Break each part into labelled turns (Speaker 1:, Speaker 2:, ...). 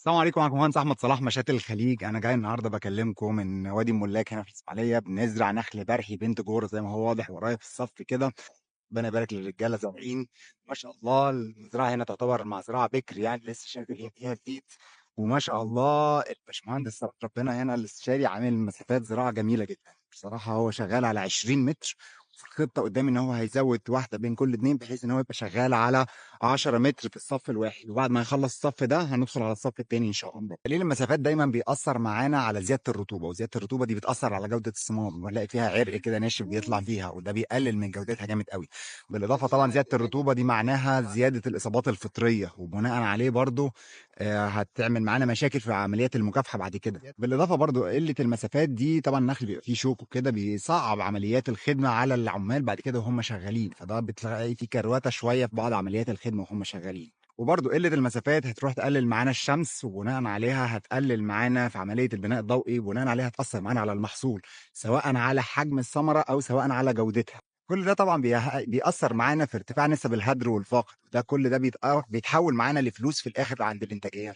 Speaker 1: السلام عليكم، معاكم مهندس احمد صلاح مشاتل الخليج. انا جاي النهارده بكلمكم من وادي الملاك هنا في الاسماعيليه. بنزرع نخل برحي بنت جور زي ما هو واضح ورايا في الصف كده. ربنا يبارك للرجاله زارعين ما شاء الله. المزرعه هنا تعتبر مزرعه بكر، يعني لسه شغالين فيها جديد. وما شاء الله الباشمهندس ربنا هنا الاستشاري عامل مسافات زراعه جميله جدا. بصراحه هو شغال على 20 متر. في الخطه قدامي ان هو هيزود واحده بين كل اتنين بحيث ان هو يبقى شغال على 10 متر في الصف الواحد، وبعد ما يخلص الصف ده هندخل على الصف التاني ان شاء الله. تقليل المسافات دايما بيأثر معانا على زياده الرطوبه، وزياده الرطوبه دي بتأثر على جوده الثمار، بنلاقي فيها عرق كده ناشف بيطلع فيها، وده بيقلل من جودتها جامد قوي. بالاضافه طبعا زياده الرطوبه دي معناها زياده الاصابات الفطريه، وبناء عليه برضو هتعمل معانا مشاكل في عمليات المكافحه بعد كده. بالاضافه برضو قله المسافات دي، طبعا النخل بيبقى فيه شوك وكده بيصعب عمليات الخدمه على العمال بعد كده وهم شغالين، فده بتلاقي فيه كروته شويه في بعض عمليات الخدمه وهم شغالين. وبرضو قله المسافات هتروح تقلل معانا الشمس، وبناء عليها هتقلل معانا في عمليه البناء الضوئي، وبناء عليها هتاثر معانا على المحصول، سواء على حجم الثمره او سواء على جودتها. كل ده طبعا بيأثر معانا في ارتفاع نسب الهدر والفقر، ده كل ده بيتحول معانا لفلوس في الاخر عند الانتاجيه.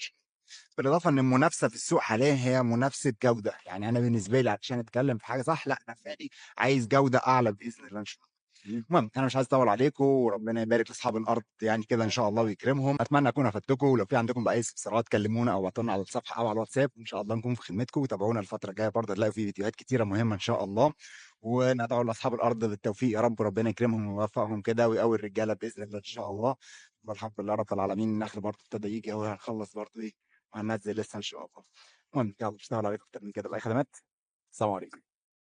Speaker 1: بالاضافه ان المنافسه في السوق حاليا هي منافسه جوده، يعني انا بالنسبه لي عشان اتكلم في حاجه صح، لا انا فعلي عايز جوده اعلى باذن الله ان شاء الله. المهم انا مش عايز اطول عليكم، وربنا يبارك لاصحاب الارض يعني كده ان شاء الله ويكرمهم. اتمنى اكون افدتكم، ولو في عندكم بقى اي استفسارات كلمونا او ابعتوا لنا على الصفحه او على الواتساب، ان شاء الله نكون في خدمتكم. وتابعونا الفتره الجايه برضه هتلاقوا في فيديوهات كتيره مهمه ان شاء الله. وندعو لاصحاب الارض بالتوفيق يا رب، وربنا يكرمهم ويوفقهم كده ويقوي الرجاله باذن الله ان شاء الله. والحمد لله رب العالمين، النخل برضه ابتدى يجي اهو، هنخلص برضه ايه وهننزل لسه ان شاء الله. المهم يلا مش هطول عليكم اكتر من كده، باي خدمات. السلام عليكم.